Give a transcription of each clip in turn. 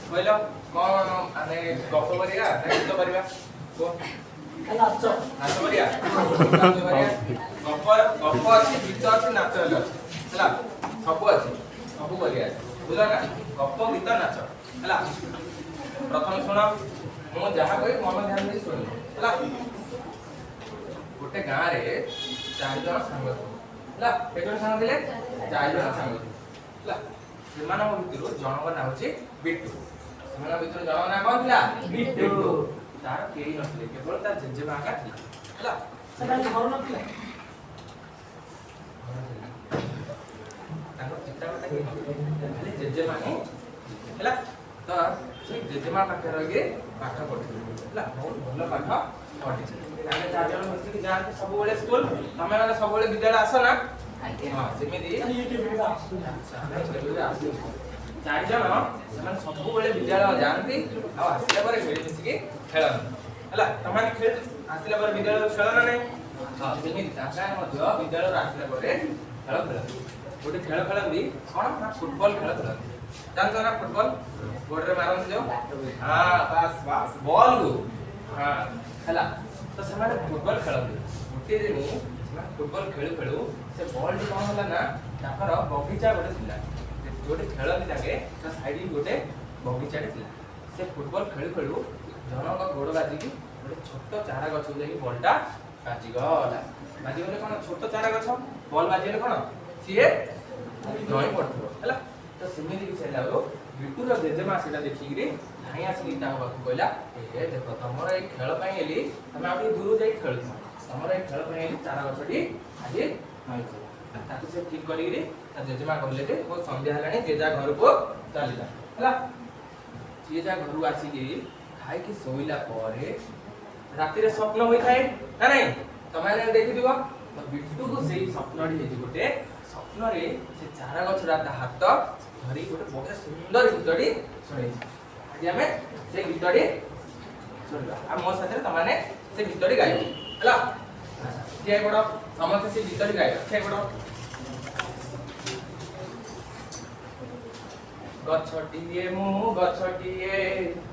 କହିଲ କଣ ଆମେ ଗପ କରିବା ନା ଗୀତ କରିବା ନାଚ କରିବା ଗପ ଅଛି ଗୀତ ଅଛି ନାଚ ଅଛି ହେଲା ସବୁ ଅଛି ସବୁ କରିବା ବୁଝିଲ ନା ଗପ ଗୀତ ନାଚ ହେଲା ପ୍ରଥମେ ଶୁଣ ମୁଁ ଯାହା କହିବି ମନ ଧ୍ୟାନ ଦେଇ ଶୁଣିବ ହେଲା ଗୋଟେ ଗାଁରେ 4 ଜଣ ସାଙ୍ଗ ହେଲା କେତେ ଜଣ ସାଙ୍ଗ ଥିଲେ 4 ଜଣ ସାଙ୍ଗ ହେଲା ସେମାନଙ୍କ ଭିତରୁ ଜଣଙ୍କ ନାଁ ହେଉଛି ବିଟୁ ସେମାନଙ୍କ ଭିତରୁ ଜଣଙ୍କ ନାଁ କ'ଣ ଥିଲା ବିଟୁ ତାର କେହି ନଥିଲେ କେବଳ ତା ଜେଜେମା ଥିଲା ହେଲା ସେଟା ଘର ନଥିଲା ତାଙ୍କ ପିତାମାତା କେହି ନଥିଲେ ଖାଲି ଜେଜେମା ହିଁ ହେଲା ତ ସେ ଜେଜେମା ପାଖରେ ରହିକି ପାଠ ପଢିଥିଲେ ହେଲା ବହୁତ ଭଲ ପାଠ ପଢିଥିଲେ ଆମେ 4 ଜଣ ମିଶିକି ଯାଆନ୍ତି ସବୁବେଳେ ସ୍କୁଲ ତମେ ମାନେ ସବୁବେଳେ ବିଦ୍ୟାଳୟ ଆସ ନା ହଁ ସେମିତି 4 ଜଣ ସେମାନେ ସବୁବେଳେ ବିଦ୍ୟାଳୟ ଯାଆନ୍ତି ଆଉ ଆସିଲା ପରେ ମିଳିମିଶିକି ଖେଳନ୍ତି ହେଲା ତମେ ଖେଳ ଆସିଲା ପରେ ବିଦ୍ୟାଳୟ ଖେଳ ନା ନାହିଁ ହଁ ସେମିତି ତାଙ୍କ ମଧ୍ୟ ବିଦ୍ୟାଳୟରୁ ଆସିଲା ପରେ ଖେଳ ଖେଳନ୍ତି ଗୋଟେ ଖେଳ ଖେଳନ୍ତି କ'ଣ ନା ଫୁଟବଲ ଖେଳ ଖେଳନ୍ତି ଜାଣିଛ ନା ଫୁଟବଲ ଗୋଡରେ ମାରନ୍ତି ଯୋଉ ହଁ ବାସ୍ ବାସ୍ ବଲ କୁ ହଁ ହେଲା ତ ସେମାନେ ଫୁଟବଲ ଖେଳନ୍ତି ଗୋଟିଏ ଦିନ ସେମାନେ ଫୁଟବଲ ଖେଳୁ ଖେଳୁ ସେ ବଲଟି କ'ଣ ହେଲା ନା ତାଙ୍କର ବଗିଚା ଗୋଟେ ଥିଲା ଯୋଉଠି ଖେଳନ୍ତି ତାଙ୍କେ ତା ସାଇଡ୍ ଗୋଟେ ବଗିଚାଟେ ଥିଲା ସେ ଫୁଟବଲ ଖେଳୁ ଖେଳୁ ଜଣଙ୍କ ଗୋଡ଼ ବାଜିକି ଗୋଟେ ଛୋଟ ଚାରା ଗଛକୁ ଯାଇକି ବଲଟା ବାଜିଗଲା ବାଜିଗଲେ କ'ଣ ଛୋଟ ଚାରା ଗଛ ବଲ ବାଜିଗଲେ କ'ଣ ସିଏ ନଇଁ ପଡିଥିବ ହେଲା ତ ସେମିତି କିଛି ହେଲା ବେଳୁ ବିଟୁର ଜେଜେମା ସେଟା ଦେଖିକିରି ଧାଇଁ ଆସିକି ତାଙ୍କ ପାଖକୁ କହିଲା ଏ ଦେଖ ତମର ଏଇ ଖେଳ ପାଇଁ ହେଲି ତମେ ଆଉ ଟିକେ ଦୂରକୁ ଯାଇକି ଖେଳୁଛ ତମର ଏଇ ଖେଳ ପାଇଁ ହେଲି ଚାରା ଗଛଟି ଆଜି ନଇଁଥିବ ତାକୁ ସେ ଠିକ କରିକିରି ତା ଜେଜେମା କହିଲେ ଯେ ବହୁତ ସନ୍ଧ୍ୟା ହେଲାଣି ଯେ ଯା ଘରକୁ ଚାଲିଲା ହେଲା ଯିଏ ଯା ଘରକୁ ଆସିକି ଖାଇକି ଶୋଇଲା ପରେ ରାତିରେ ସ୍ୱପ୍ନ ହୋଇଥାଏ ନା ନାଇଁ ତମେ ଦେଖିଥିବ ବିଟୁକୁ ସେଇ ସ୍ୱପ୍ନଟି ହେଇଛି ଗୋଟେ ସ୍ୱପ୍ନରେ ସେ ଚାରା ଗଛଟା ତା ହାତ ଧରି ଗୋଟେ ବହୁତ ସୁନ୍ଦର ଗୀତଟି ଶୁଣେଇଛି ଆଜି ଆମେ ସେ ଗୀତଟି ଶୁଣିବା ଆଉ ମୋ ସାଥିରେ ତମେ ସେ ଗୀତଟି ଗାଇବ ହେଲା ଠିଆ ପଡ ସମସ୍ତେ ସେ ଗୀତଟି ଗାଇବ ଠିଆ ପଡ गछटिए मु गछटिए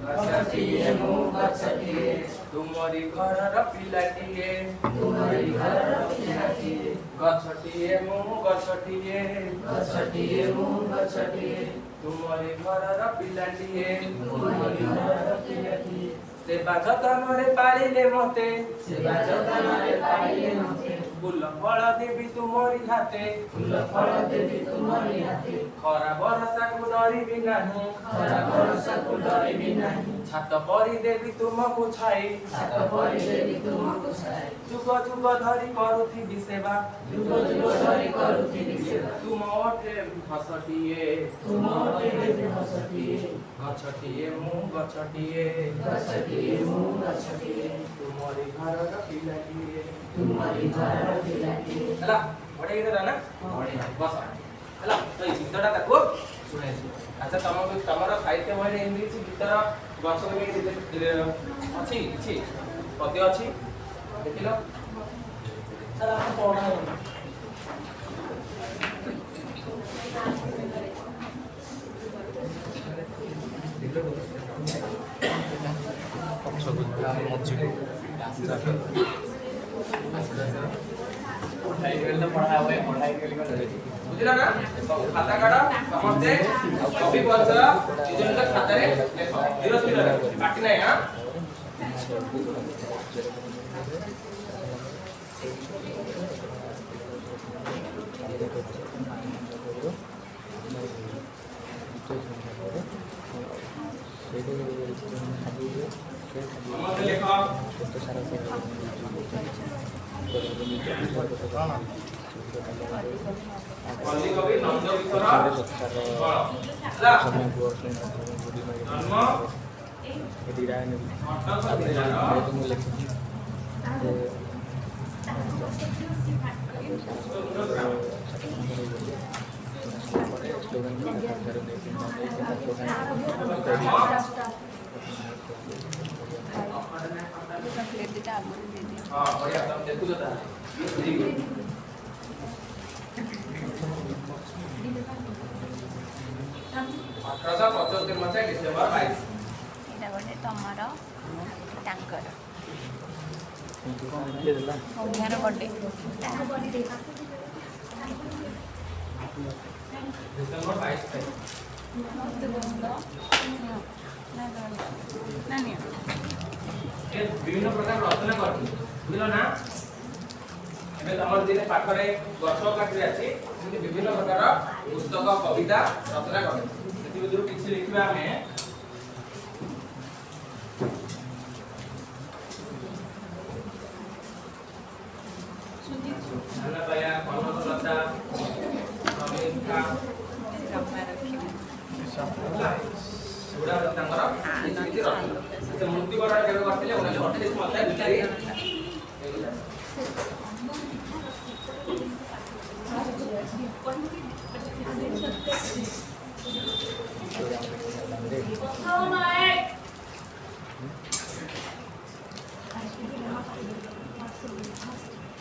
गछटिए मु गछटिए तुमरी घरर पिलाटिए तुमरी घरर पिलाटिए गछटिए मु गछटिए गछटिए मु गछटिए तुमरी घरर पिलाटिए तुमरी घरर पिलाटिए सेवा जतनरे पालिले मते सेवा जतनरे पालिले मते फूल फल देवी तुमरी हाथे फूल फल देवी तुमरी हाथे खरा बरसा को डरिबी नाही खरा बरसा को डरिबी नाही छात परी देवी तुमको छाई छात परी देवी तुमको छाई जुग जुग धरि करूथि सेवा जुग जुग धरि करूथि सेवा तुम ओठे हसटिए तुम ओठे हसटिए गछटिए मु गछटिए गछटिए मु गछटिए तुमरी घरर पिलाटिए तुमरी घरर पिलाटिए ହେଲା ବଢିଆ ଗୀତଟା ନା ବଢିଆ ବସ ହେଲା ତ ଏଇ ଗୀତଟା ତାକୁ ଶୁଣେଇଛି ଆଚ୍ଛା ତମର ସାହିତ୍ୟ ବହିରେ ଏମିତି କିଛି ଗୀତର ଗଛ ଅଛି କିଛି ପଦ୍ୟ ଅଛି ଦେଖିଲ ସାର୍ ଆପଣ ପଢା बुझला ना खाता काढ समस्ते कवि पद निज खातारे लेख धीरे धीरे बाकी नाही हां समस्ते लेख कवि नंद किशोर हां बढ़िया तुम देखो तो 1875 मसीहा डिसेम्बर 22। ଏଇଟା ଗୋଟେ ତମର ତାଙ୍କର ସୌମ୍ୟର ବର୍ଥଡେ डिसेम्बर 22 तारीख ये विभिन्न प्रकार रचना करथि बुझलो ना एबे तमर दिने पाठरे गछ काटि अछि सेति विभिन्न प्रकार पुस्तक कविता रचना करथि सेति बिदुरु किछि लिखिबा हमें सुधी पाया कनकलता समीक्षा सुड़ा तांगर किछि रचना से मूर्ति बड़ा केबे करथिले 1928 मसीहा भितरी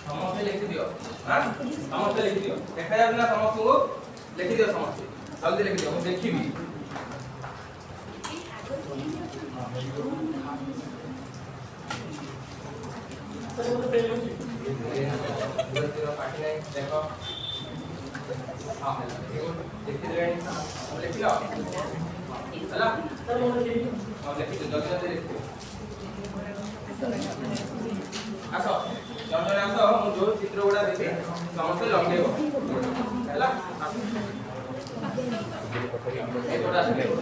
समस्ते लिखि दियो हां समस्ते लिखि दियो देखा जाय ना समस्त को लिखि दियो समस्ते जल्दी लिखि दियो मैं देखिबी देखो हां लिखि दे लिखि लो चला हां लिखि दो जल्दी लिखि आसो जन आसो मु जो चित्र गुडा देते समस्त लंगेबो हैला ए गोडा से लगेबो